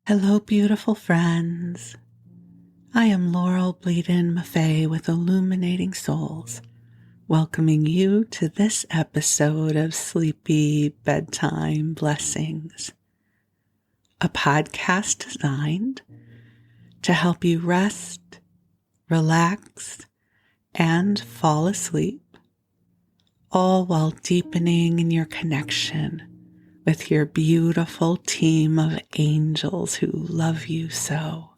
Hello, beautiful friends. I am Laurel Bleadon-Maffei with Illuminating Souls, welcoming you to this episode of Sleepy Bedtime Blessings, a podcast designed to help you rest, relax, and fall asleep, all while deepening in your connection with your beautiful team of angels who love you so.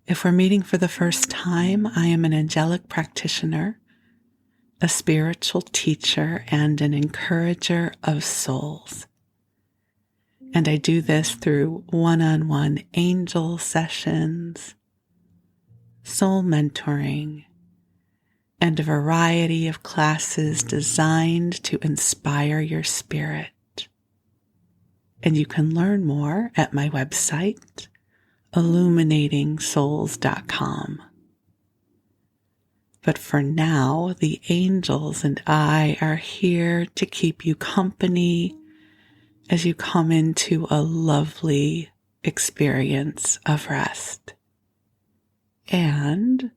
If we're meeting for the first time, I am an angelic practitioner, a spiritual teacher, and an encourager of souls. And I do this through one-on-one angel sessions, soul mentoring, and a variety of classes designed to inspire your spirit. And you can learn more at my website, illuminatingSouls.com. But for now, the angels and I are here to keep you company as you come into a lovely experience of rest. And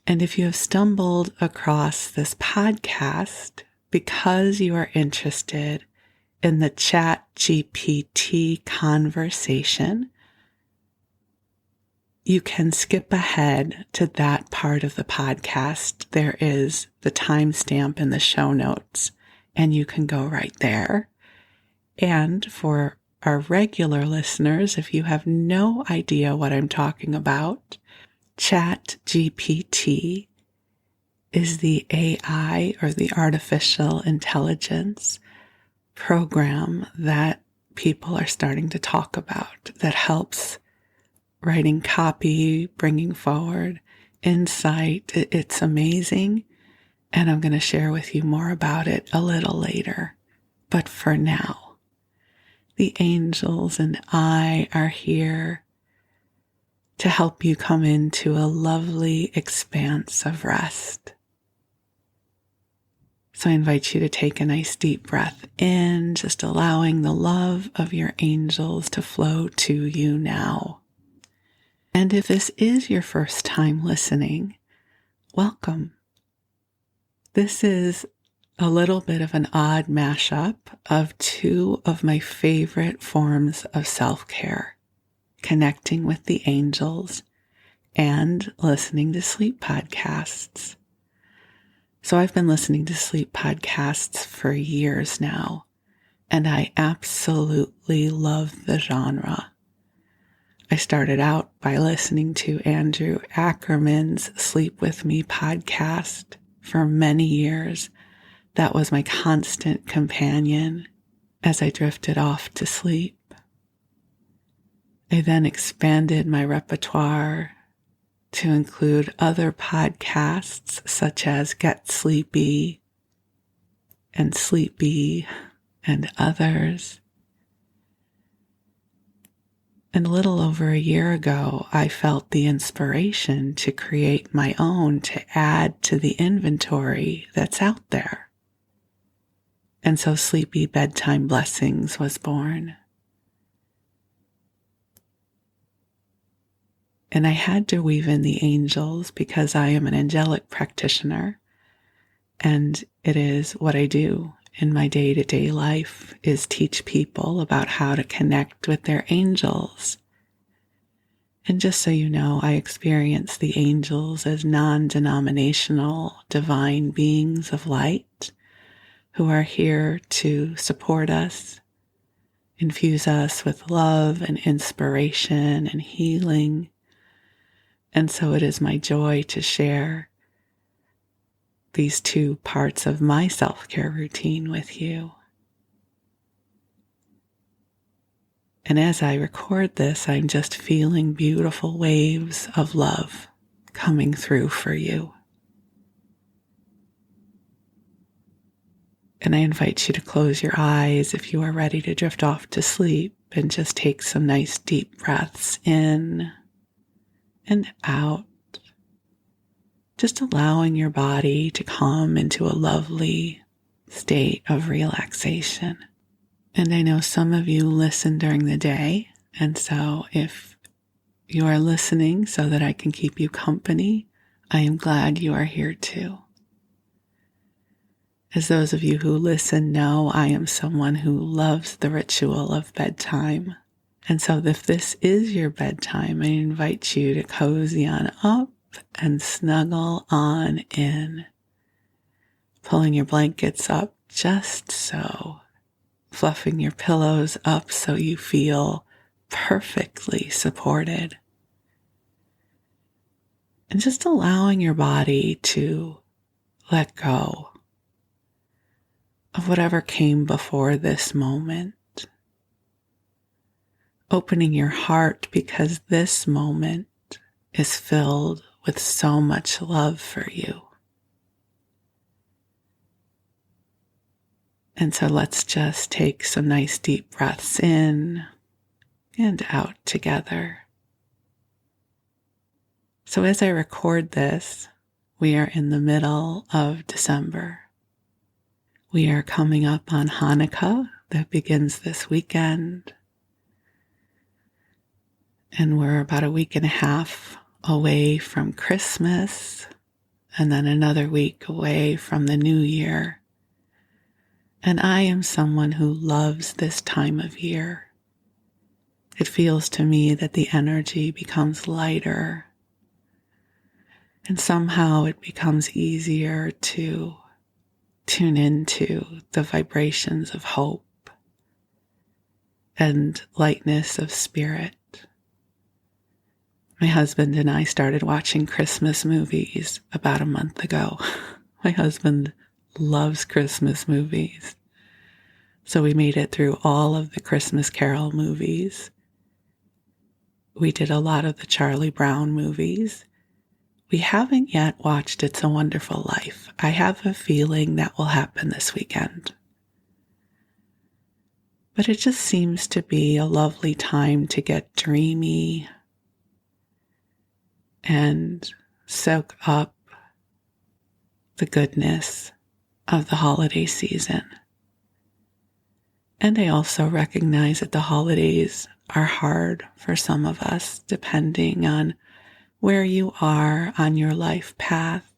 if you have stumbled across this podcast because you are interested in the ChatGPT conversation, you can skip ahead to that part of the podcast. There is the timestamp in the show notes, and you can go right there. And for our regular listeners, if you have no idea what I'm talking about, ChatGPT is the AI, or the artificial intelligence program that people are starting to talk about, that helps writing copy, bringing forward insight. It's amazing, and I'm going to share with you more about it a little later. But for now, the angels and I are here to help you come into a lovely expanse of rest. So I invite you to take a nice deep breath in, just allowing the love of your angels to flow to you now. And if this is your first time listening, welcome. This is a little bit of an odd mashup of two of my favorite forms of self-care: connecting with the angels and listening to sleep podcasts. So I've been listening to sleep podcasts for years now, and I absolutely love the genre. I started out by listening to Andrew Ackerman's Sleep With Me podcast for many years. That was my constant companion as I drifted off to sleep. I then expanded my repertoire to include other podcasts such as Get Sleepy and Sleepy and others. And a little over a year ago, I felt the inspiration to create my own to add to the inventory that's out there. And so Sleepy Bedtime Blessings was born. And I had to weave in the angels because I am an angelic practitioner, and it is what I do in my day-to-day life, is teach people about how to connect with their angels. And just so you know, I experience the angels as non-denominational divine beings of light who are here to support us, infuse us with love and inspiration and healing. And so it is my joy to share these two parts of my self-care routine with you. And as I record this, I'm just feeling beautiful waves of love coming through for you. And I invite you to close your eyes if you are ready to drift off to sleep, and just take some nice deep breaths in and out, just allowing your body to come into a lovely state of relaxation. And I know some of you listen during the day, And so if you are listening so that I can keep you company, I am glad you are here too. As those of you who listen know, I am someone who loves the ritual of bedtime. And so if this is your bedtime, I invite you to cozy on up and snuggle on in, pulling your blankets up just so, fluffing your pillows up so you feel perfectly supported, and just allowing your body to let go of whatever came before this moment. Opening your heart because this moment is filled with so much love for you. And so let's just take some nice deep breaths in and out together. So as I record this, we are in the middle of December. We are coming up on Hanukkah that begins this weekend. And we're about a week and a half away from Christmas, and then another week away from the New Year. And I am someone who loves this time of year. It feels to me that the energy becomes lighter, and somehow it becomes easier to tune into the vibrations of hope and lightness of spirit. My husband and I started watching Christmas movies about a month ago. My husband loves Christmas movies. So we made it through all of the Christmas Carol movies. We did a lot of the Charlie Brown movies. We haven't yet watched It's a Wonderful Life. I have a feeling that will happen this weekend. But it just seems to be a lovely time to get dreamy and soak up the goodness of the holiday season. And I also recognize that the holidays are hard for some of us, depending on where you are on your life path.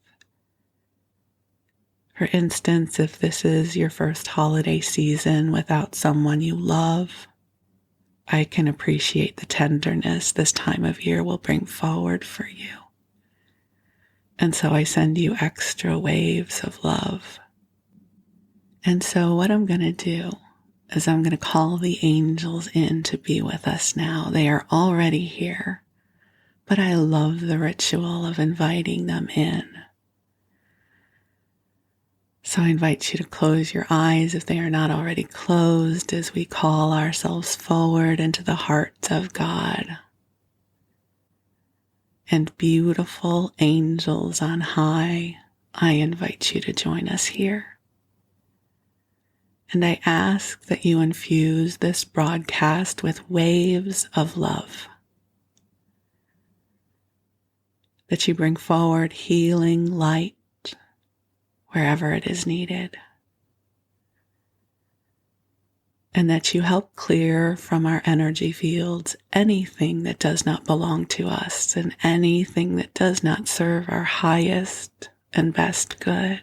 For instance, if this is your first holiday season without someone you love, I can appreciate the tenderness this time of year will bring forward for you. And so I send you extra waves of love. And so what I'm going to do is I'm going to call the angels in to be with us now. They are already here, but I love the ritual of inviting them in. So I invite you to close your eyes if they are not already closed as we call ourselves forward into the heart of God. And beautiful angels on high, I invite you to join us here. And I ask that you infuse this broadcast with waves of love. That you bring forward healing light wherever it is needed. And that you help clear from our energy fields anything that does not belong to us and anything that does not serve our highest and best good.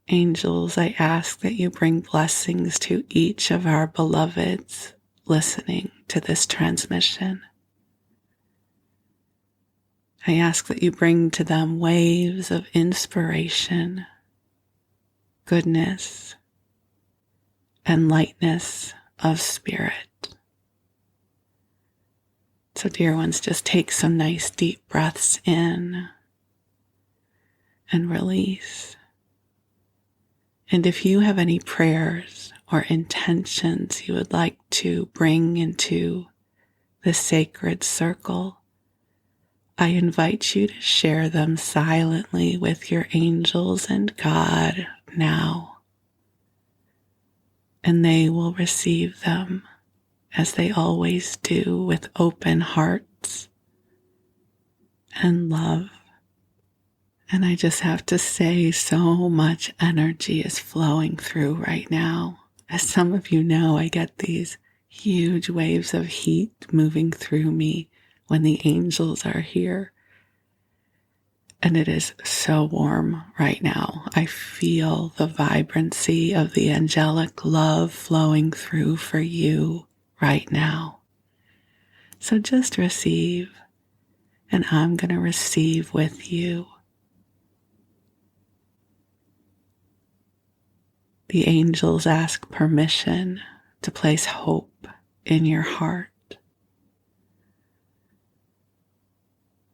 Angels, I ask that you bring blessings to each of our beloveds listening to this transmission. I ask that you bring to them waves of inspiration, goodness, and lightness of spirit. So dear ones, just take some nice deep breaths in and release. And if you have any prayers or intentions you would like to bring into the sacred circle, I invite you to share them silently with your angels and God now. And they will receive them as they always do, with open hearts and love. And I just have to say, so much energy is flowing through right now. As some of you know, I get these huge waves of heat moving through me when the angels are here. And it is so warm right now. I feel the vibrancy of the angelic love flowing through for you right now. So just receive, and I'm going to receive with you. The angels ask permission to place hope in your heart.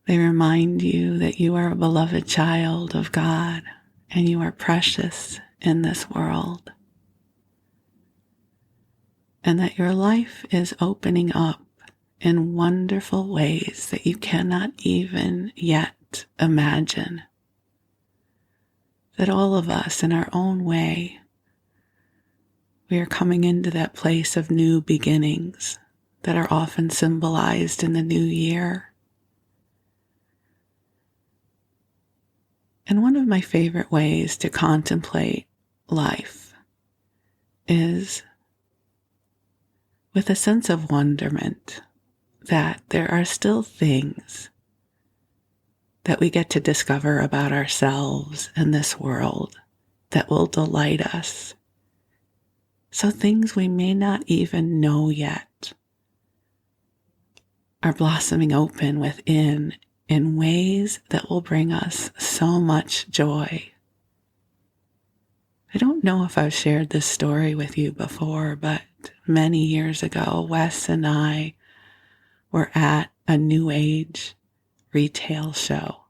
They remind you that you are a beloved child of God and you are precious in this world, and that your life is opening up in wonderful ways that you cannot even yet imagine. That all of us, in our own way, we are coming into that place of new beginnings that are often symbolized in the new year. And one of my favorite ways to contemplate life is with a sense of wonderment that there are still things that we get to discover about ourselves and this world that will delight us. So things we may not even know yet are blossoming open within in ways that will bring us so much joy. I don't know if I've shared this story with you before, but many years ago, Wes and I were at a New Age retail show.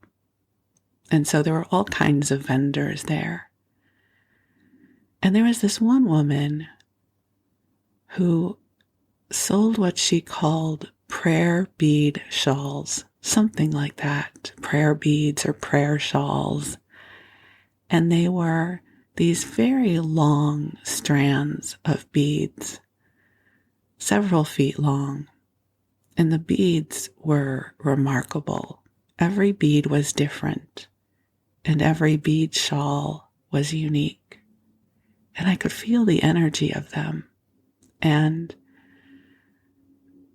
And so there were all kinds of vendors there. And there was this one woman who sold what she called prayer bead shawls, something like that, prayer beads or prayer shawls. And they were these very long strands of beads, several feet long. And the beads were remarkable. Every bead was different, and every bead shawl was unique. And I could feel the energy of them. And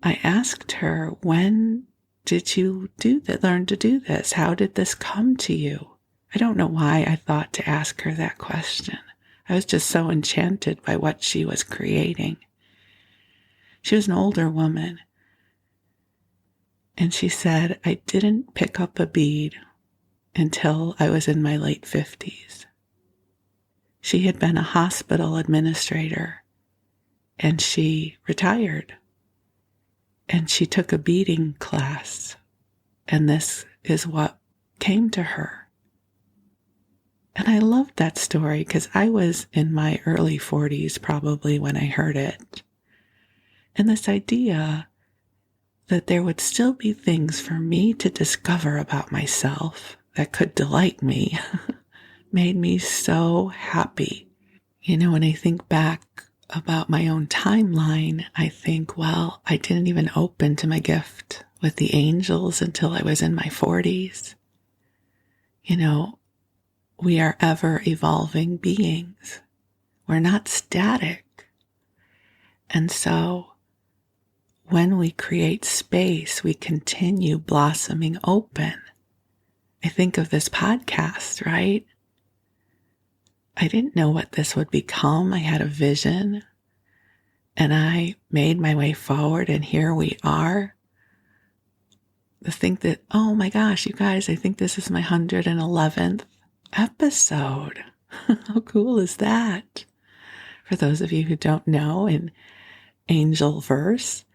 I asked her, when did you learn to do this? How did this come to you? I don't know why I thought to ask her that question. I was just so enchanted by what she was creating. She was an older woman. And she said, I didn't pick up a bead until I was in my late 50s. She had been a hospital administrator, and she retired. And she took a beading class, and this is what came to her. And I loved that story because I was in my early 40s probably when I heard it. And this idea that there would still be things for me to discover about myself that could delight me made me so happy. You know, when I think back about my own timeline, I think, well, I didn't even open to my gift with the angels until I was in my 40s. You know, we are ever evolving beings. We're not static. And so when we create space, we continue blossoming open. I think of this podcast, right? I didn't know what this would become. I had a vision and I made my way forward, and here we are. To think that, oh my gosh, you guys, I think this is my 111th episode. How cool is that? For those of you who don't know, in angel verse,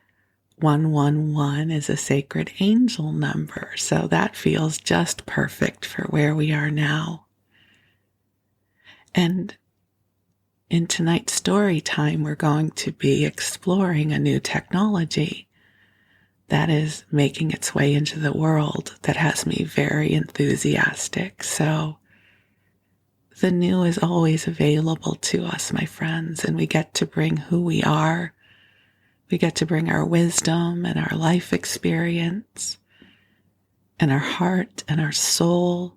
111 is a sacred angel number. So that feels just perfect for where we are now. And in tonight's story time, we're going to be exploring a new technology that is making its way into the world that has me very enthusiastic. So the new is always available to us, my friends, and we get to bring who we are. We get to bring our wisdom and our life experience and our heart and our soul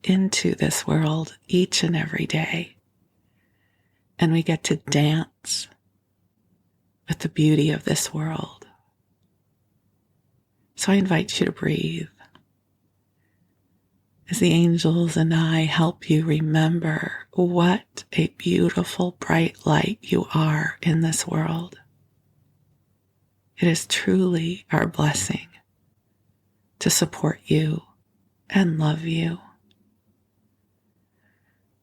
into this world each and every day. And we get to dance with the beauty of this world. So I invite you to breathe as the angels and I help you remember what a beautiful, bright light you are in this world. It is truly our blessing to support you and love you.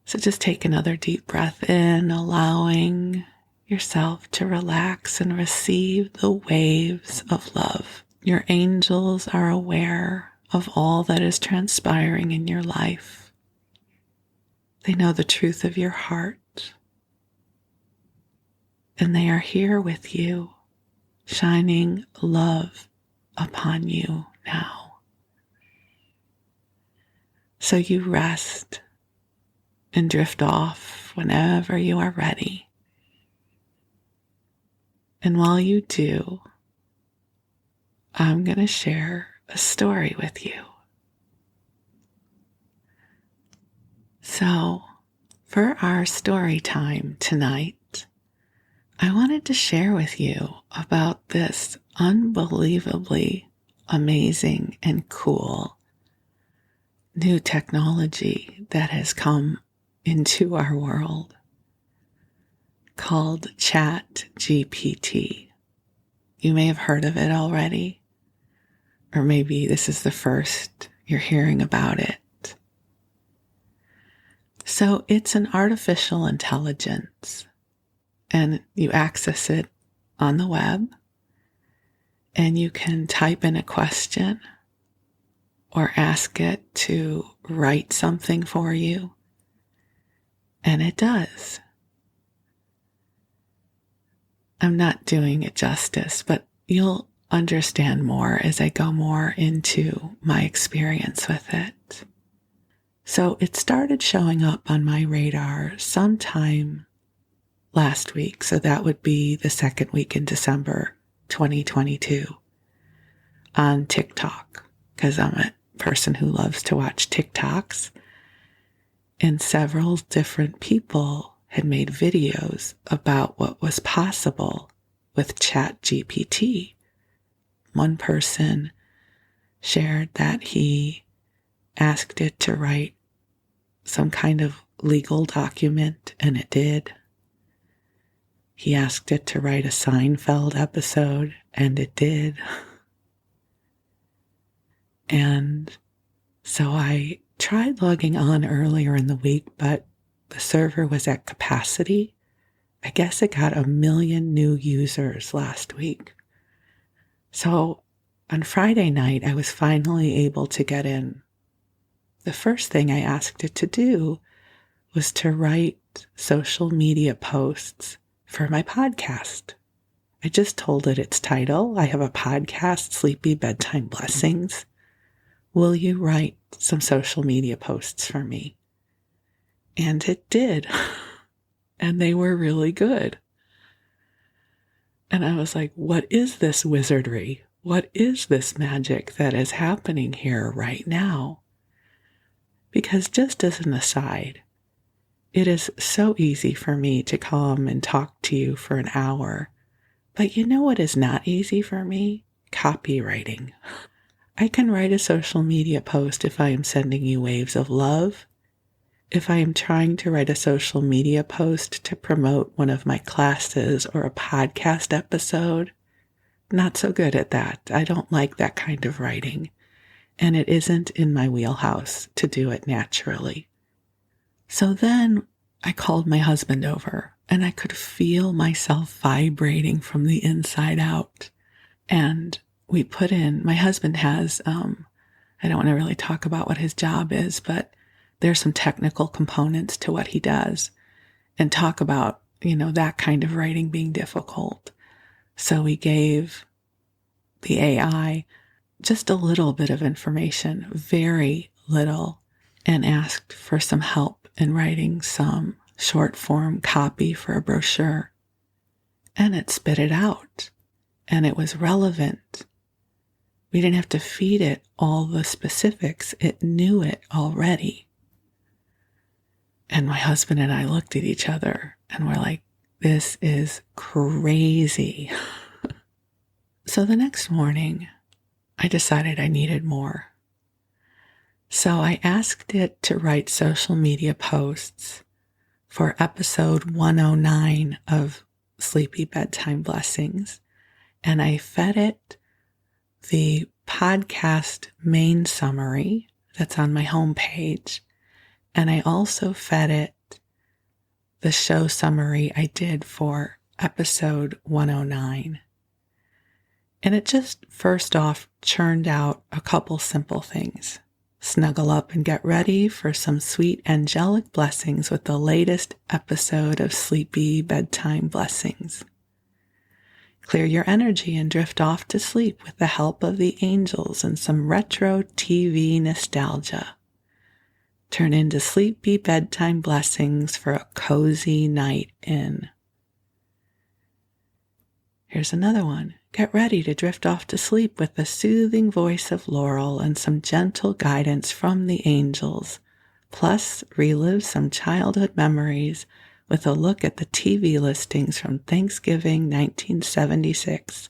So just take another deep breath in, allowing yourself to relax and receive the waves of love. Your angels are aware of all that is transpiring in your life. They know the truth of your heart, and they are here with you, shining love upon you now. So you rest and drift off whenever you are ready. And while you do, I'm going to share a story with you. So, for our story time tonight, I wanted to share with you about this unbelievably amazing and cool new technology that has come into our world called ChatGPT. You may have heard of it already, or maybe this is the first you're hearing about it. So it's an artificial intelligence, and you access it on the web, and you can type in a question or ask it to write something for you, and it does. I'm not doing it justice, but you'll understand more as I go more into my experience with it. So it started showing up on my radar sometime last week. So that would be the second week in December 2022 on TikTok, because I'm a person who loves to watch TikToks. And several different people had made videos about what was possible with ChatGPT. One person shared that he asked it to write some kind of legal document, and it did. He asked it to write a Seinfeld episode, and it did. And so I tried logging on earlier in the week, but the server was at capacity. I guess it got 1 million new users last week. So on Friday night, I was finally able to get in. The first thing I asked it to do was to write social media posts for my podcast. I just told it its title. I have a podcast, Sleepy Bedtime Blessings. Will you write some social media posts for me? And it did. And they were really good. And I was like, what is this wizardry? What is this magic that is happening here right now? Because just as an aside, it is so easy for me to come and talk to you for an hour. But you know what is not easy for me? Copywriting. I can write a social media post if I am sending you waves of love. If I am trying to write a social media post to promote one of my classes or a podcast episode, not so good at that. I don't like that kind of writing. And it isn't in my wheelhouse to do it naturally. So then I called my husband over, and I could feel myself vibrating from the inside out. And we put in, my husband has, I don't want to really talk about what his job is, but there's some technical components to what he does, and talk about, that kind of writing being difficult. So we gave the AI just a little bit of information, very little, and asked for some help in writing some short form copy for a brochure. And it spit it out, and it was relevant. We didn't have to feed it all the specifics. It knew it already. And my husband and I looked at each other and we're like, This is crazy. So the next morning, I decided I needed more. So I asked it to write social media posts for episode 109 of Sleepy Bedtime Blessings, and I fed it the podcast main summary that's on my homepage, and I also fed it the show summary I did for episode 109. And it just first off churned out a couple simple things. Snuggle up and get ready for some sweet angelic blessings with the latest episode of Sleepy Bedtime Blessings. Clear your energy and drift off to sleep with the help of the angels and some retro TV nostalgia. Turn into Sleepy Bedtime Blessings for a cozy night in. Here's another one. Get ready to drift off to sleep with the soothing voice of Laurel and some gentle guidance from the angels. Plus, relive some childhood memories with a look at the TV listings from Thanksgiving 1976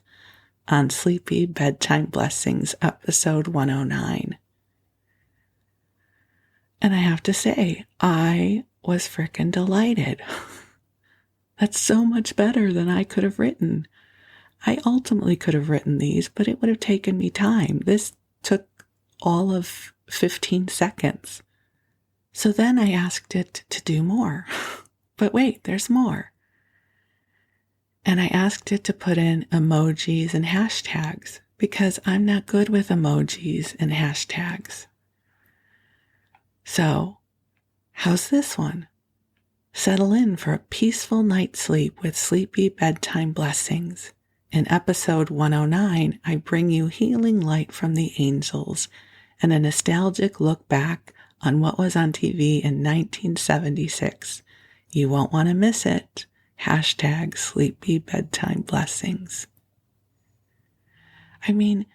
on Sleepy Bedtime Blessings, episode 109. And I have to say, I was frickin' delighted. That's so much better than I could have written. I ultimately could have written these, but it would have taken me time. This took all of 15 seconds. So then I asked it to do more. But wait, there's more. And I asked it to put in emojis and hashtags because I'm not good with emojis and hashtags. So, how's this one? Settle in for a peaceful night's sleep with Sleepy Bedtime Blessings. In episode 109, I bring you healing light from the angels and a nostalgic look back on what was on TV in 1976. You won't want to miss it. Hashtag Sleepy Bedtime Blessings. I mean,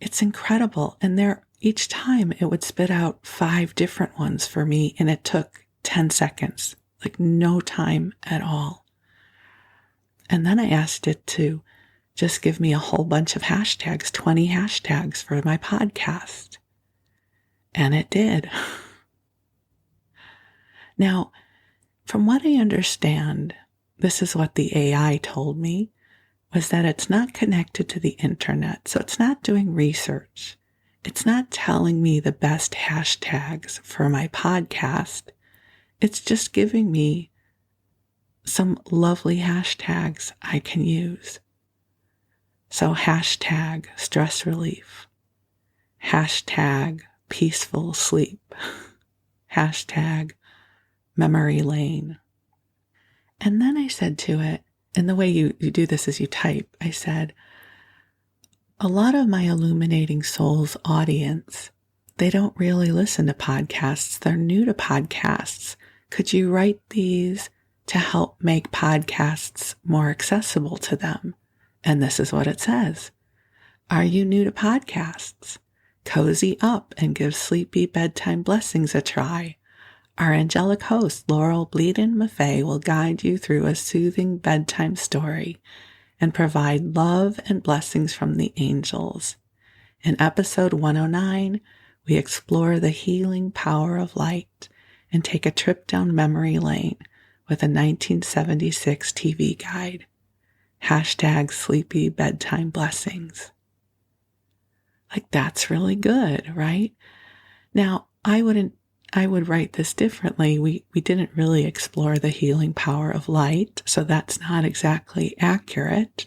it's incredible. And each time it would spit out 5 different ones for me, and it took 10 seconds, like no time at all. And then I asked it to just give me a whole bunch of hashtags, 20 hashtags for my podcast. And it did. Now, from what I understand, this is what the AI told me, was that it's not connected to the internet. So it's not doing research. It's not telling me the best hashtags for my podcast. It's just giving me some lovely hashtags I can use. So hashtag stress relief, hashtag peaceful sleep, hashtag memory lane. And then I said to it, and the way you do this is you type, I said, a lot of my Illuminating Souls audience, they don't really listen to podcasts. They're new to podcasts. Could you write these to help make podcasts more accessible to them? And this is what it says. Are you new to podcasts? Cozy up and give Sleepy Bedtime Blessings a try. Our angelic host, Laurel Bleadon-Maffei, will guide you through a soothing bedtime story and provide love and blessings from the angels. In episode 109, we explore the healing power of light and take a trip down memory lane with a 1976 TV guide. Hashtag Sleepy Bedtime Blessings. Like, that's really good, right? Now, I would write this differently. We didn't really explore the healing power of light, so that's not exactly accurate.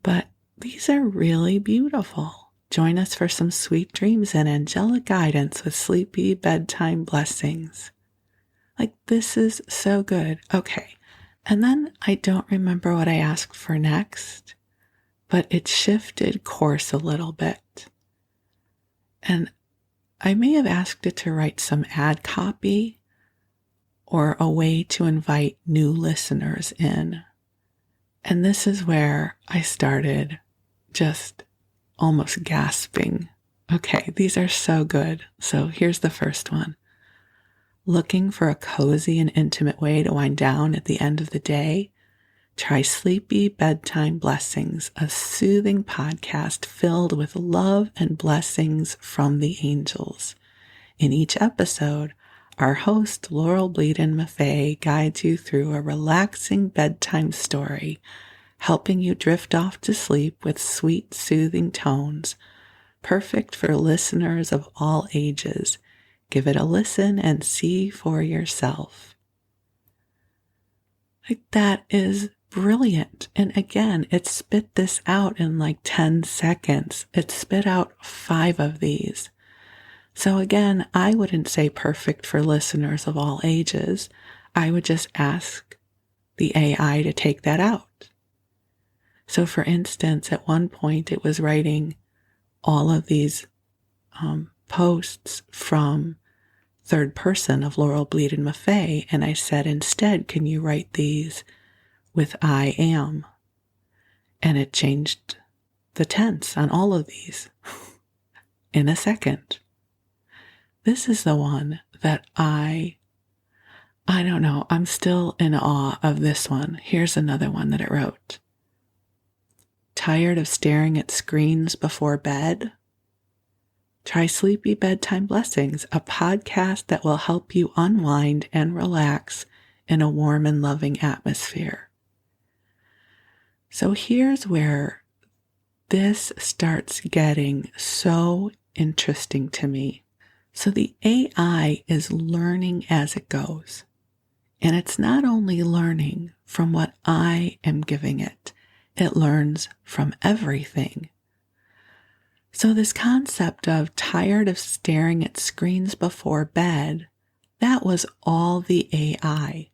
But these are really beautiful. Join us for some sweet dreams and angelic guidance with Sleepy Bedtime Blessings. Like, this is so good. Okay. And then I don't remember what I asked for next, but it shifted course a little bit. And I may have asked it to write some ad copy or a way to invite new listeners in. And this is where I started just almost gasping. Okay, these are so good. So here's the first one. Looking for a cozy and intimate way to wind down at the end of the day? Try Sleepy Bedtime Blessings, a soothing podcast filled with love and blessings from the angels. In each episode, our host, Laurel Bleadon-Maffei, guides you through a relaxing bedtime story, helping you drift off to sleep with sweet, soothing tones, perfect for listeners of all ages. Give it a listen and see for yourself. That is brilliant. And again, it spit this out in like 10 seconds. It spit out 5 of these. So again, I wouldn't say perfect for listeners of all ages. I would just ask the AI to take that out. So for instance, at one point it was writing all of these posts from third person of Laurel Bleadon-Maffei, and I said, instead, can you write these with I am? And it changed the tense on all of these in a second. This is the one that I don't know, I'm still in awe of this one. Here's another one that it wrote. Tired of staring at screens before bed? Try Sleepy Bedtime Blessings, a podcast that will help you unwind and relax in a warm and loving atmosphere. So here's where this starts getting so interesting to me. So the AI is learning as it goes. And it's not only learning from what I am giving it, it learns from everything. So this concept of tired of staring at screens before bed, that was all the AI.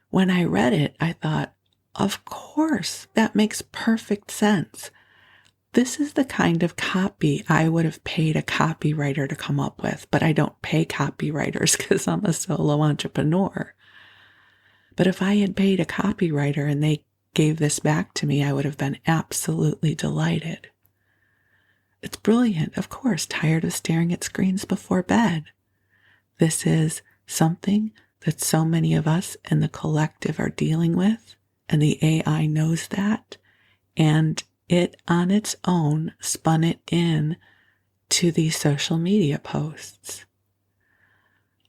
When I read it, I thought, of course, that makes perfect sense. This is the kind of copy I would have paid a copywriter to come up with, but I don't pay copywriters because I'm a solo entrepreneur. But if I had paid a copywriter and they gave this back to me, I would have been absolutely delighted. It's brilliant, of course, tired of staring at screens before bed. This is something that so many of us in the collective are dealing with, and the AI knows that, and it on its own spun it in to these social media posts.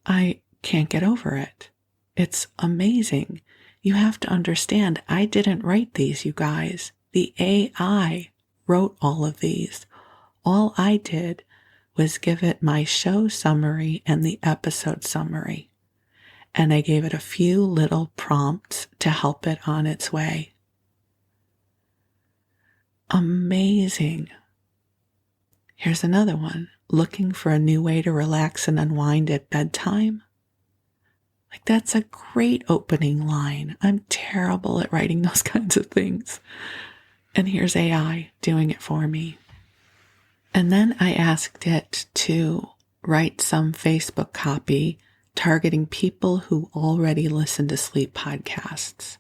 I can't get over it. It's amazing. You have to understand, I didn't write these, you guys. The AI wrote all of these. All I did was give it my show summary and the episode summary. And I gave it a few little prompts to help it on its way. Amazing. Here's another one. Looking for a new way to relax and unwind at bedtime? Like, that's a great opening line. I'm terrible at writing those kinds of things. And here's AI doing it for me. And then I asked it to write some Facebook copy targeting people who already listen to sleep podcasts.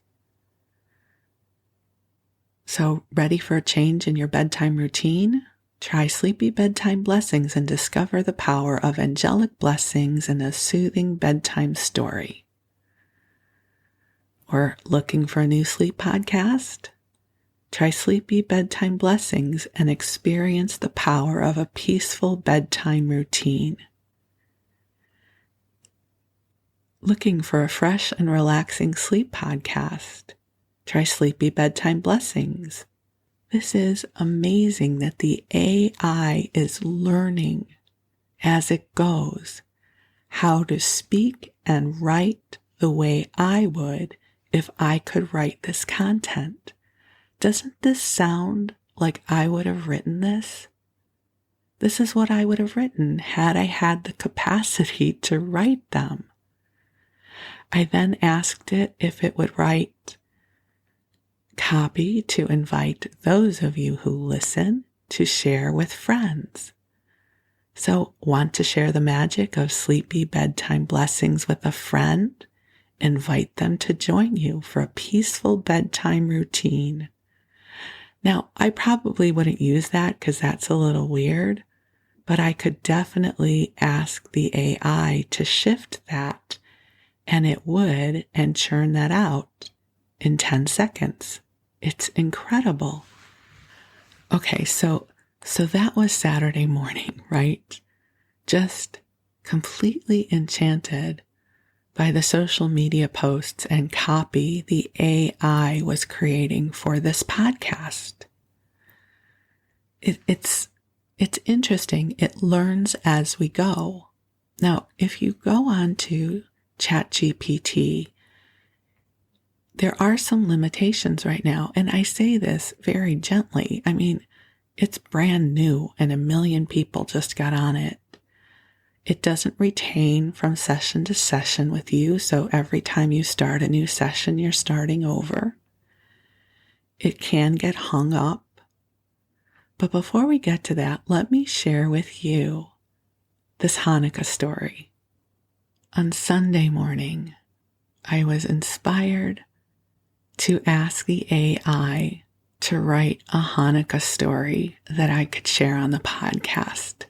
So, ready for a change in your bedtime routine? Try Sleepy Bedtime Blessings and discover the power of angelic blessings in a soothing bedtime story. Or looking for a new sleep podcast? Try Sleepy Bedtime Blessings and experience the power of a peaceful bedtime routine. Looking for a fresh and relaxing sleep podcast? Try Sleepy Bedtime Blessings. This is amazing that the AI is learning as it goes how to speak and write the way I would if I could write this content. Doesn't this sound like I would have written this? This is what I would have written had I had the capacity to write them. I then asked it if it would write copy to invite those of you who listen to share with friends. So, want to share the magic of Sleepy Bedtime Blessings with a friend? Invite them to join you for a peaceful bedtime routine. Now, I probably wouldn't use that because that's a little weird, but I could definitely ask the AI to shift that, and it would, and churn that out in 10 seconds. It's incredible. Okay, so that was Saturday morning, right? Just completely enchanted by the social media posts and copy the AI was creating for this podcast. It's interesting. It learns as we go. Now, if you go on to ChatGPT, there are some limitations right now, and I say this very gently. I mean, it's brand new and 1 million people just got on it. It doesn't retain from session to session with you, so every time you start a new session, you're starting over. It can get hung up. But before we get to that, let me share with you this Hanukkah story. On Sunday morning, I was inspired to ask the AI to write a Hanukkah story that I could share on the podcast.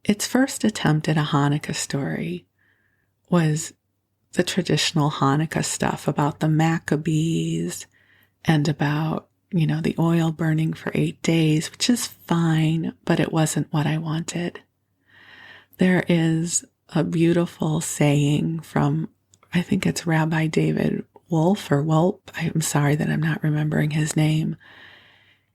Its first attempt at a Hanukkah story was the traditional Hanukkah stuff about the Maccabees and about, the oil burning for 8 days, which is fine, but it wasn't what I wanted. There is a beautiful saying from, I think it's Rabbi David Wolf or Wolp. I'm sorry that I'm not remembering his name.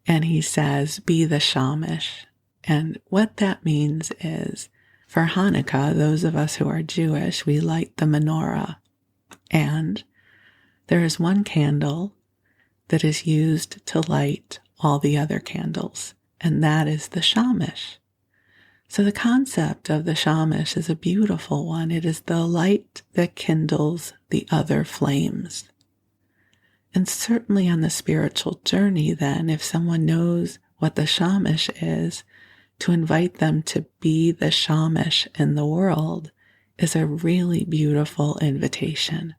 And he says, be the Shamish. And what that means is, for Hanukkah, those of us who are Jewish, we light the menorah. And there is one candle that is used to light all the other candles, and that is the Shamish. So the concept of the Shamish is a beautiful one. It is the light that kindles the other flames. And certainly on the spiritual journey then, if someone knows what the Shamish is, to invite them to be the Shamish in the world is a really beautiful invitation.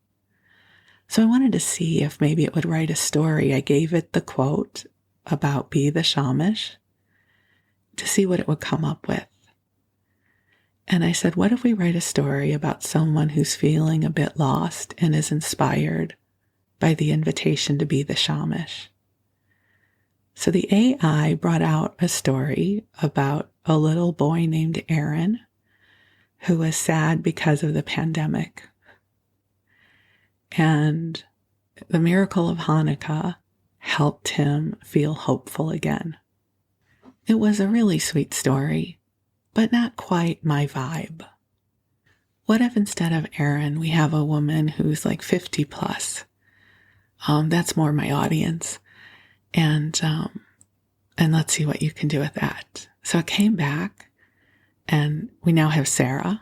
So I wanted to see if maybe it would write a story. I gave it the quote about be the Shamish to see what it would come up with. And I said, what if we write a story about someone who's feeling a bit lost and is inspired by the invitation to be the Shamish? So the AI brought out a story about a little boy named Aaron who was sad because of the pandemic. And the miracle of Hanukkah helped him feel hopeful again. It was a really sweet story, but not quite my vibe. What if instead of Aaron, we have a woman who's like 50 plus? That's more my audience. And let's see what you can do with that. So it came back, and we now have Sarah,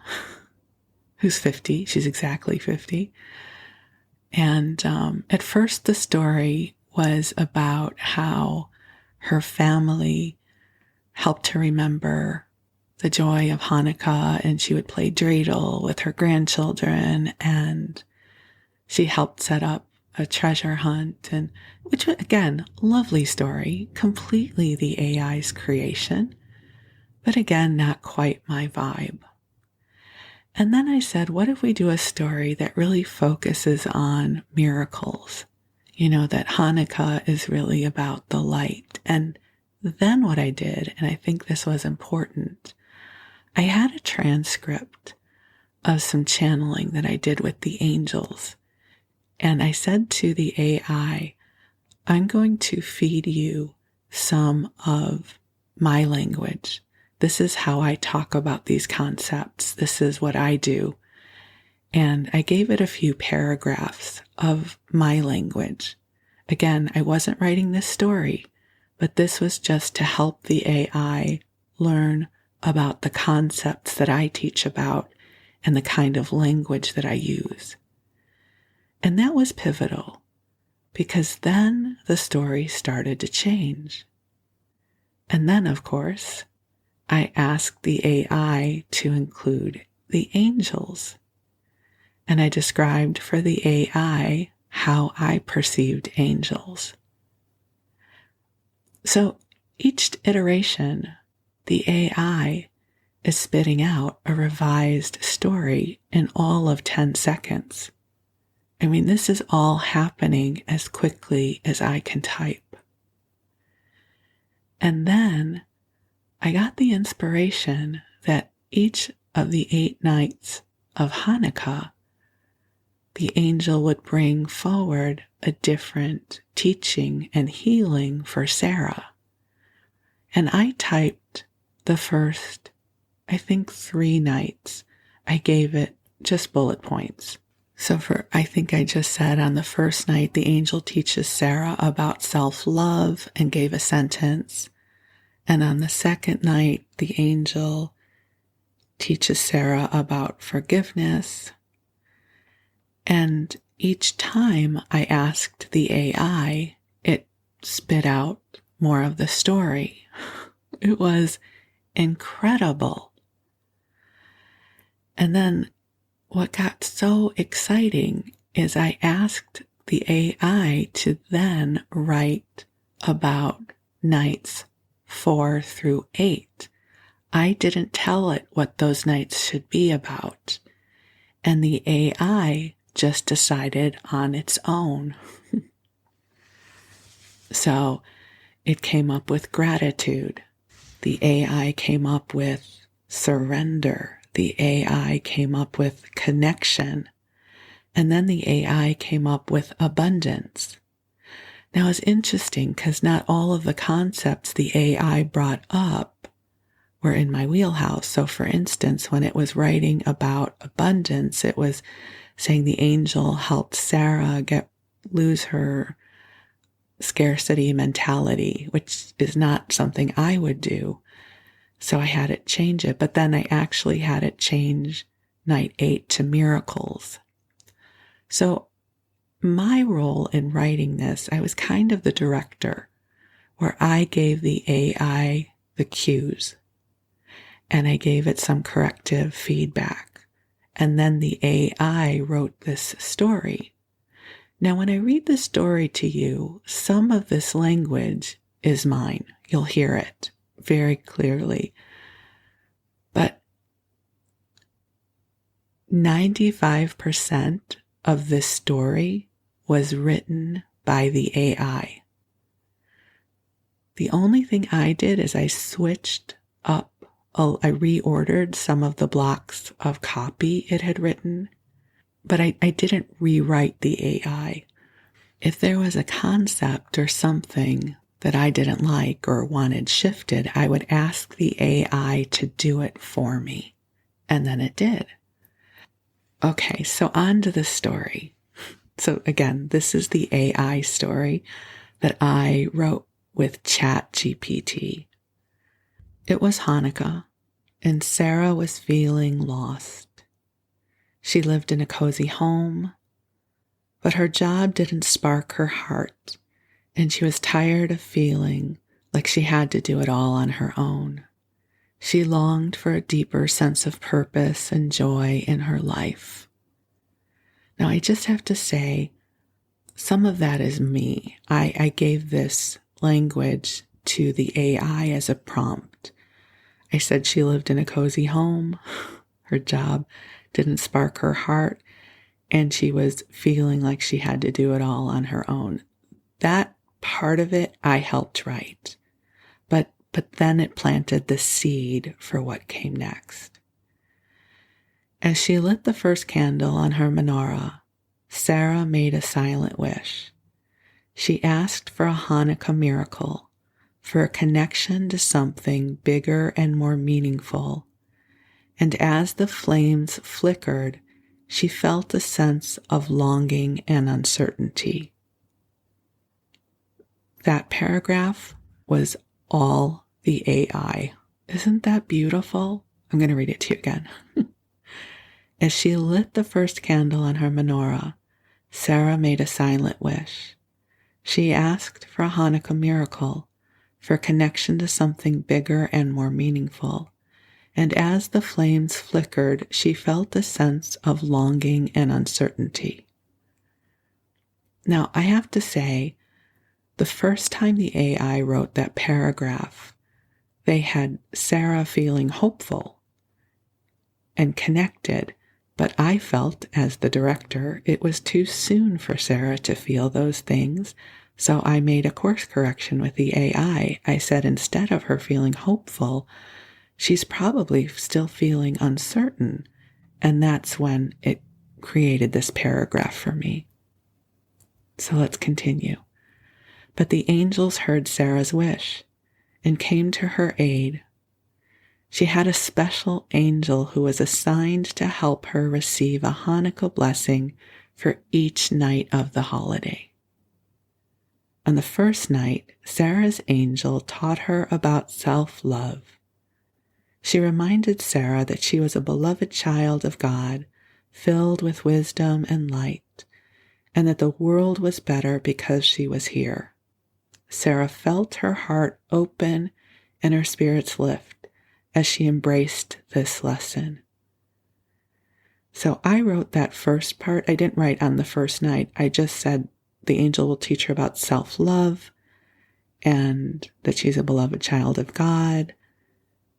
who's 50. She's exactly 50. And at first the story was about how her family helped her remember the joy of Hanukkah, and she would play dreidel with her grandchildren, and she helped set up a treasure hunt, and which, again, lovely story, completely the AI's creation, but again, not quite my vibe. And then I said, what if we do a story that really focuses on miracles? That Hanukkah is really about the light. And then what I did, and I think this was important, I had a transcript of some channeling that I did with the angels. And I said to the AI, I'm going to feed you some of my language. This is how I talk about these concepts. This is what I do. And I gave it a few paragraphs of my language. Again, I wasn't writing this story, but this was just to help the AI learn about the concepts that I teach about and the kind of language that I use. And that was pivotal, because then the story started to change. And then, of course, I asked the AI to include the angels. And I described for the AI how I perceived angels. So each iteration the AI is spitting out a revised story in all of 10 seconds. I mean, this is all happening as quickly as I can type. And then I got the inspiration that each of the 8 nights of Hanukkah, the angel would bring forward a different teaching and healing for Sarah. And I typed the first, I think 3 nights. I gave it just bullet points. So I think I just said on the first night, the angel teaches Sarah about self-love and gave a sentence. And on the second night, the angel teaches Sarah about forgiveness. And each time I asked the AI, it spit out more of the story. It was incredible. And then what got so exciting is I asked the AI to then write about nights 4 through 8. I didn't tell it what those nights should be about. And the AI just decided on its own. So it came up with gratitude. The AI came up with surrender. The AI came up with connection. And then the AI came up with abundance. Now it's interesting because not all of the concepts the AI brought up were in my wheelhouse. So for instance, when it was writing about abundance, it was saying the angel helped Sarah lose her scarcity mentality, which is not something I would do. So I had it change it, but then I actually had it change night 8 to miracles. So my role in writing this, I was kind of the director, where I gave the AI the cues and I gave it some corrective feedback. And then the AI wrote this story. Now, when I read the story to you, some of this language is mine. You'll hear it very clearly. But 95% of this story was written by the AI. The only thing I did is I switched up, I reordered some of the blocks of copy it had written, but I didn't rewrite the AI. If there was a concept or something that I didn't like or wanted shifted, I would ask the AI to do it for me. And then it did. Okay, so on to the story. So again, this is the AI story that I wrote with ChatGPT. It was Hanukkah, and Sarah was feeling lost. She lived in a cozy home, but her job didn't spark her heart, and she was tired of feeling like she had to do it all on her own. She longed for a deeper sense of purpose and joy in her life. Now, I just have to say, some of that is me. I gave this language to the AI as a prompt. I said she lived in a cozy home, her job didn't spark her heart, and she was feeling like she had to do it all on her own. That part of it I helped write, but then it planted the seed for what came next. As she lit the first candle on her menorah, Sarah made a silent wish. She asked for a Hanukkah miracle, for a connection to something bigger and more meaningful. And as the flames flickered, she felt a sense of longing and uncertainty. That paragraph was all the AI. Isn't that beautiful? I'm going to read it to you again. As she lit the first candle on her menorah, Sarah made a silent wish. She asked for a Hanukkah miracle, for connection to something bigger and more meaningful. And as the flames flickered, she felt a sense of longing and uncertainty. Now, I have to say, the first time the AI wrote that paragraph, they had Sarah feeling hopeful and connected, but I felt, as the director, it was too soon for Sarah to feel those things, so I made a course correction with the AI. I said instead of her feeling hopeful, she's probably still feeling uncertain, and that's when it created this paragraph for me. So let's continue. But the angels heard Sarah's wish and came to her aid. She had a special angel who was assigned to help her receive a Hanukkah blessing for each night of the holiday. On the first night, Sarah's angel taught her about self-love. She reminded Sarah that she was a beloved child of God, filled with wisdom and light, and that the world was better because she was here. Sarah felt her heart open and her spirits lift as she embraced this lesson. So I wrote that first part. I didn't write on the first night. I just said the angel will teach her about self-love and that she's a beloved child of God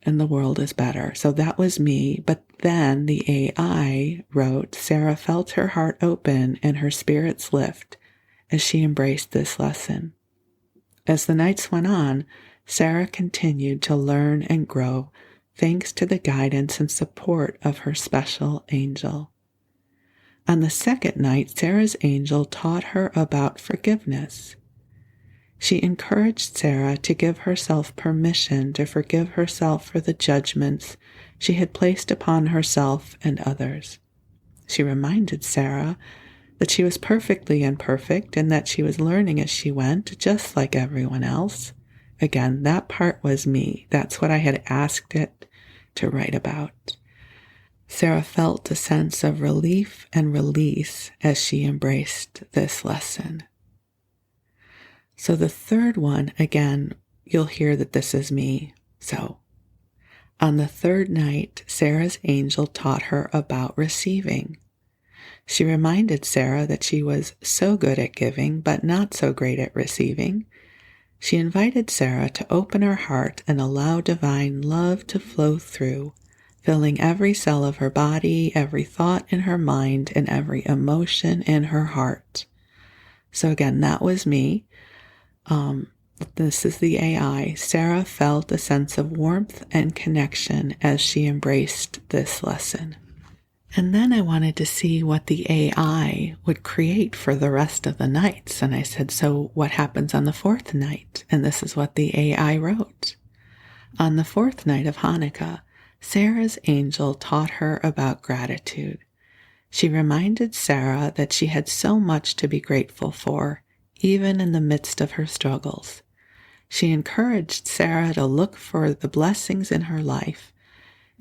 and the world is better. So that was me. But then the AI wrote, Sarah felt her heart open and her spirits lift as she embraced this lesson. As the nights went on, Sarah continued to learn and grow thanks to the guidance and support of her special angel. On the second night, Sarah's angel taught her about forgiveness. She encouraged Sarah to give herself permission to forgive herself for the judgments she had placed upon herself and others. She reminded Sarah that she was perfectly imperfect and that she was learning as she went, just like everyone else. Again, that part was me. That's what I had asked it to write about. Sarah felt a sense of relief and release as she embraced this lesson. So the third one, again, you'll hear that this is me. So, on the third night, Sarah's angel taught her about receiving. She reminded Sarah that she was so good at giving, but not so great at receiving. She invited Sarah to open her heart and allow divine love to flow through, filling every cell of her body, every thought in her mind, and every emotion in her heart. So again, that was me. This is the AI. Sarah felt a sense of warmth and connection as she embraced this lesson. And then I wanted to see what the AI would create for the rest of the nights. And I said, so what happens on the fourth night? And this is what the AI wrote. On the fourth night of Hanukkah, Sarah's angel taught her about gratitude. She reminded Sarah that she had so much to be grateful for, even in the midst of her struggles. She encouraged Sarah to look for the blessings in her life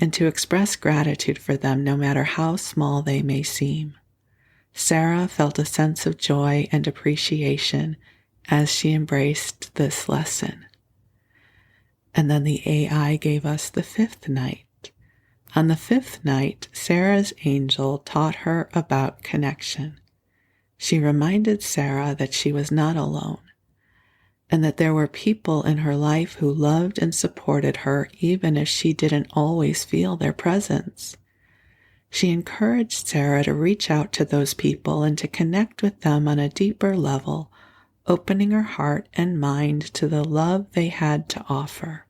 and to express gratitude for them no matter how small they may seem. Sarah felt a sense of joy and appreciation as she embraced this lesson. And then the AI gave us the fifth night. On the fifth night, Sarah's angel taught her about connection. She reminded Sarah that she was not alone, and that there were people in her life who loved and supported her even if she didn't always feel their presence. She encouraged Sarah to reach out to those people and to connect with them on a deeper level, opening her heart and mind to the love they had to offer.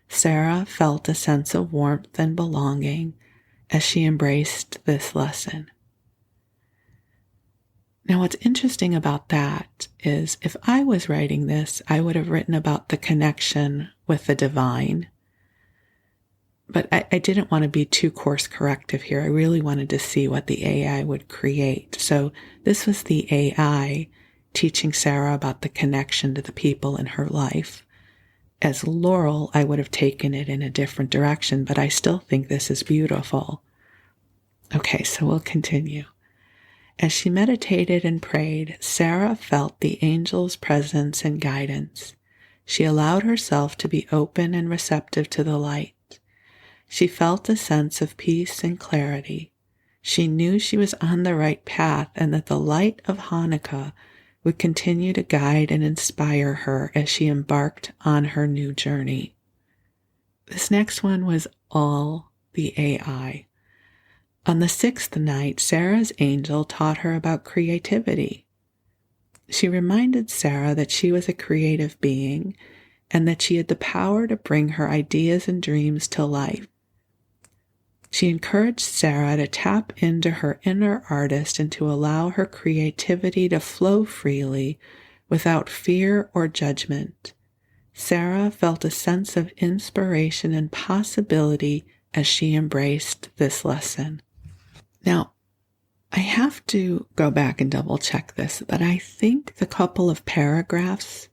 Sarah felt a sense of warmth and belonging as she embraced this lesson. Now, what's interesting about that is if I was writing this, I would have written about the connection with the divine. But I didn't want to be too course corrective here. I really wanted to see what the AI would create. So this was the AI teaching Sarah about the connection to the people in her life. As Laurel, I would have taken it in a different direction, but I still think this is beautiful. Okay, so we'll continue. As she meditated and prayed, Sarah felt the angel's presence and guidance. She allowed herself to be open and receptive to the light. She felt a sense of peace and clarity. She knew she was on the right path and that the light of Hanukkah would continue to guide and inspire her as she embarked on her new journey. This next one was all the AI. On the sixth night, Sarah's angel taught her about creativity. She reminded Sarah that she was a creative being and that she had the power to bring her ideas and dreams to life. She encouraged Sarah to tap into her inner artist and to allow her creativity to flow freely without fear or judgment. Sarah felt a sense of inspiration and possibility as she embraced this lesson. Now, I have to go back and double check this, but I think the couple of paragraphs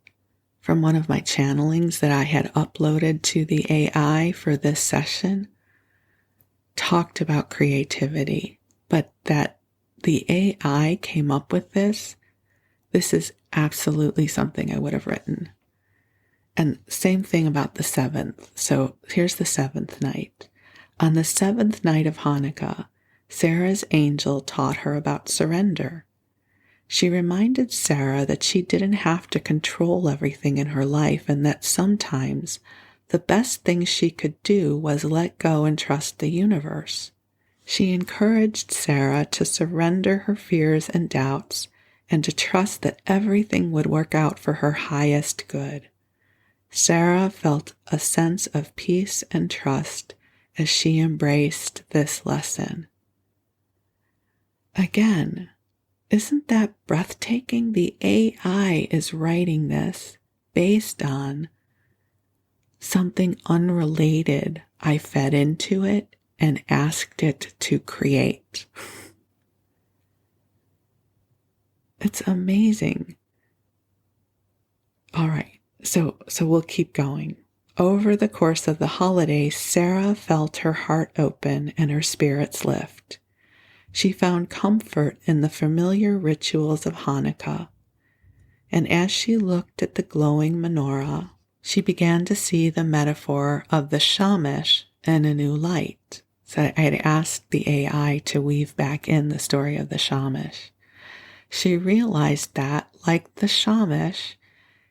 from one of my channelings that I had uploaded to the AI for this session talked about creativity, but that the AI came up with this is absolutely something I would have written. And same thing about the seventh. So here's the seventh night. On the seventh night of Hanukkah, Sarah's angel taught her about surrender. She reminded Sarah that she didn't have to control everything in her life and that sometimes the best thing she could do was let go and trust the universe. She encouraged Sarah to surrender her fears and doubts and to trust that everything would work out for her highest good. Sarah felt a sense of peace and trust as she embraced this lesson. Again, isn't that breathtaking? The AI is writing this based on something unrelated I fed into it and asked it to create. It's amazing. All right, so we'll keep going. Over the course of the holiday, Sarah felt her heart open and her spirits lift. She found comfort in the familiar rituals of Hanukkah, and as she looked at the glowing menorah, she began to see the metaphor of the shamash in a new light. So I had asked the AI to weave back in the story of the shamash. She realized that, like the shamash,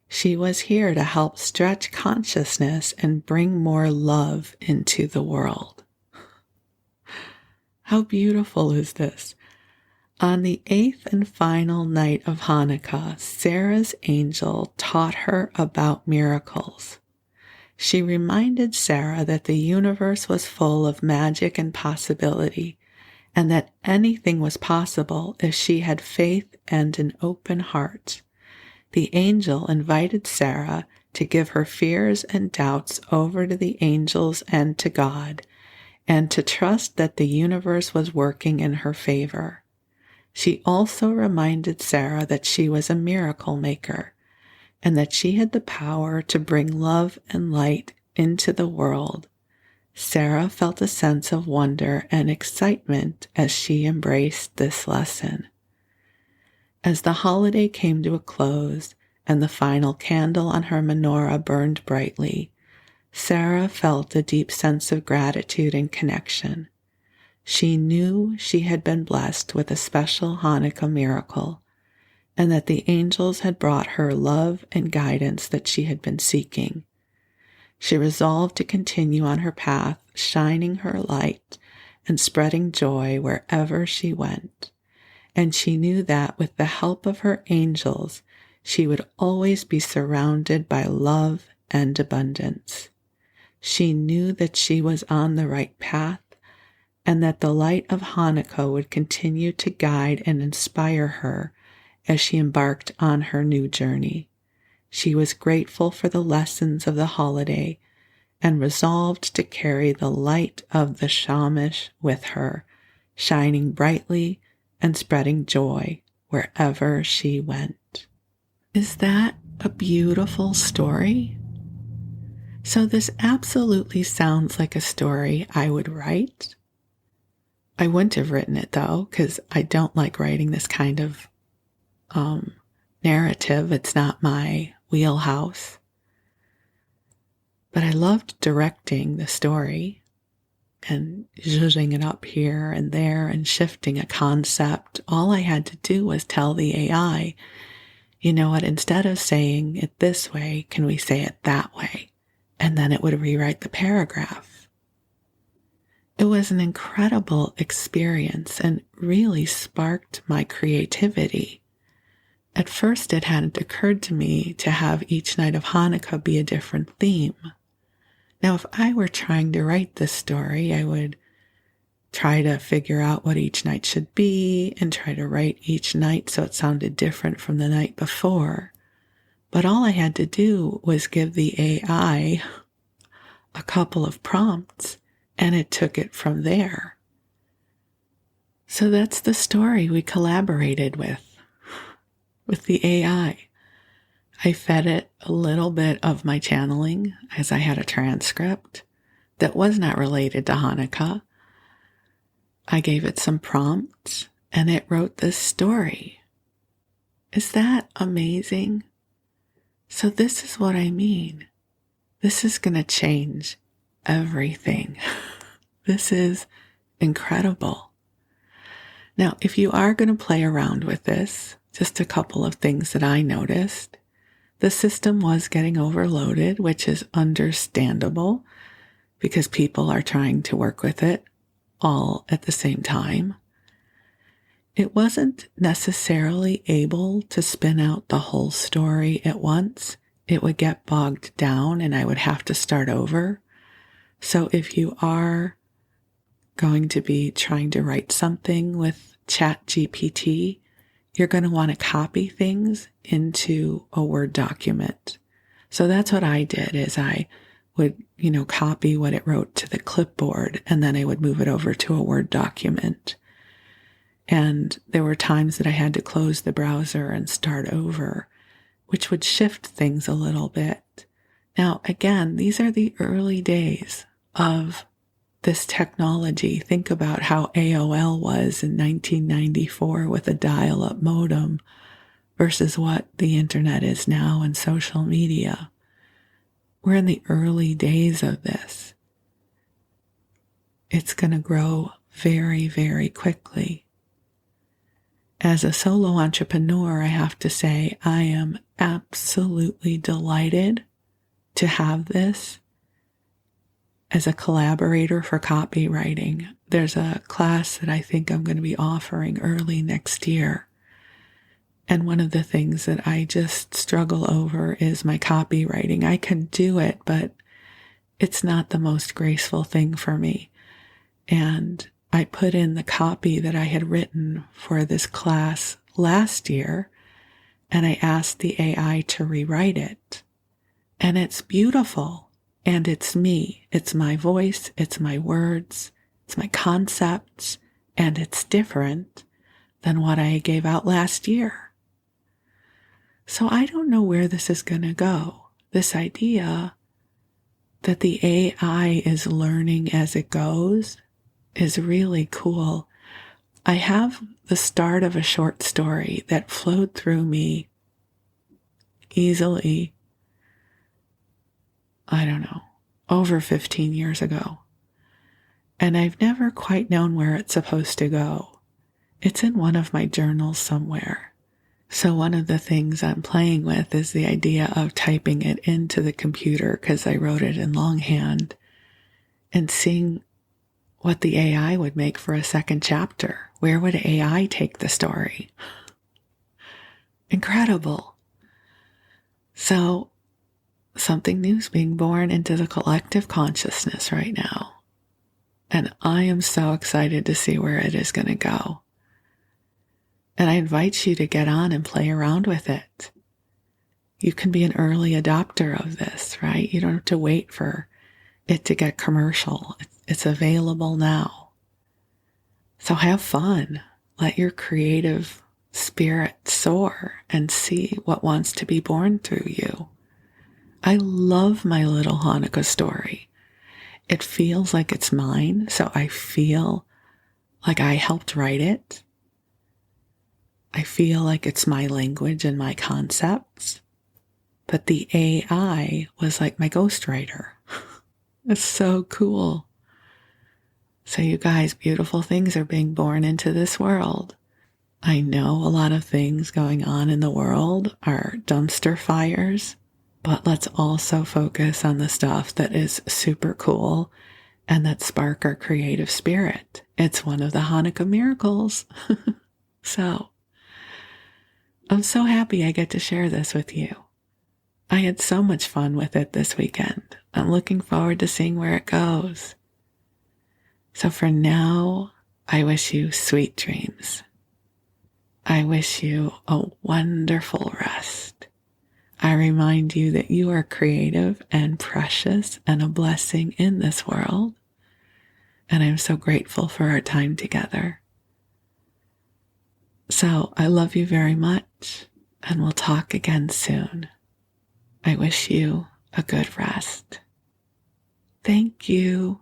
she was here to help stretch consciousness and bring more love into the world. How beautiful is this? On the eighth and final night of Hanukkah, Sarah's angel taught her about miracles. She reminded Sarah that the universe was full of magic and possibility, and that anything was possible if she had faith and an open heart. The angel invited Sarah to give her fears and doubts over to the angels and to God, and to trust that the universe was working in her favor. She also reminded Sarah that she was a miracle maker, and that she had the power to bring love and light into the world. Sarah felt a sense of wonder and excitement as she embraced this lesson. As the holiday came to a close and the final candle on her menorah burned brightly, Sarah felt a deep sense of gratitude and connection. She knew she had been blessed with a special Hanukkah miracle, and that the angels had brought her love and guidance that she had been seeking. She resolved to continue on her path, shining her light and spreading joy wherever she went. And she knew that with the help of her angels, she would always be surrounded by love and abundance. She knew that she was on the right path, and that the light of Hanukkah would continue to guide and inspire her as she embarked on her new journey. She was grateful for the lessons of the holiday and resolved to carry the light of the shamash with her, shining brightly and spreading joy wherever she went. Is that a beautiful story? So this absolutely sounds like a story I would write. I wouldn't have written it though, because I don't like writing this kind of narrative. It's not my wheelhouse. But I loved directing the story and zhuzhing it up here and there and shifting a concept. All I had to do was tell the AI, you know what, instead of saying it this way, can we say it that way? and then it would rewrite the paragraph. It was an incredible experience and really sparked my creativity. At first, it hadn't occurred to me to have each night of Hanukkah be a different theme. Now, if I were trying to write this story, I would try to figure out what each night should be and try to write each night so it sounded different from the night before. But all I had to do was give the AI a couple of prompts, and it took it from there. So that's the story we collaborated with the AI. I fed it a little bit of my channeling as I had a transcript that was not related to Hanukkah. I gave it some prompts and it wrote this story. Is that amazing? So this is what I mean. This is going to change everything. This is incredible. Now, if you are going to play around with this, just a couple of things that I noticed. The system was getting overloaded, which is understandable because people are trying to work with it all at the same time. It wasn't necessarily able to spin out the whole story at once. It would get bogged down and I would have to start over. So if you are going to be trying to write something with ChatGPT, you're going to want to copy things into a Word document. So that's what I did is I would, copy what it wrote to the clipboard and then I would move it over to a Word document. And there were times that I had to close the browser and start over, which would shift things a little bit. Now, again, these are the early days of this technology. Think about how AOL was in 1994 with a dial-up modem versus what the internet is now and social media. We're in the early days of this. It's going to grow very, very quickly. As a solo entrepreneur, I have to say I am absolutely delighted to have this as a collaborator for copywriting. There's a class that I think I'm going to be offering early next year. And one of the things that I just struggle over is my copywriting. I can do it, but it's not the most graceful thing for me. And I put in the copy that I had written for this class last year, and I asked the AI to rewrite it. And it's beautiful. And it's me, it's my voice, it's my words, it's my concepts, and it's different than what I gave out last year. So I don't know where this is going to go. This idea that the AI is learning as it goes is really cool. I have the start of a short story that flowed through me easily, over 15 years ago. And I've never quite known where it's supposed to go. It's in one of my journals somewhere. So one of the things I'm playing with is the idea of typing it into the computer because I wrote it in longhand and seeing what the AI would make for a second chapter. Where would AI take the story? Incredible. So something new is being born into the collective consciousness right now. And I am so excited to see where it is going to go. And I invite you to get on and play around with it. You can be an early adopter of this, right? You don't have to wait for it to get commercial. It's available now. So have fun. Let your creative spirit soar and see what wants to be born through you. I love my little Hanukkah story. It feels like it's mine, so I feel like I helped write it. I feel like it's my language and my concepts. But the AI was like my ghostwriter. It's so cool. So you guys, beautiful things are being born into this world. I know a lot of things going on in the world are dumpster fires, But let's also focus on the stuff that is super cool and that spark our creative spirit. It's one of the Hanukkah miracles. So, I'm so happy I get to share this with you. I had so much fun with it this weekend. I'm looking forward to seeing where it goes. So for now, I wish you sweet dreams. I wish you a wonderful rest. I remind you that you are creative and precious and a blessing in this world. And I'm so grateful for our time together. So I love you very much, and we'll talk again soon. I wish you a good rest. Thank you.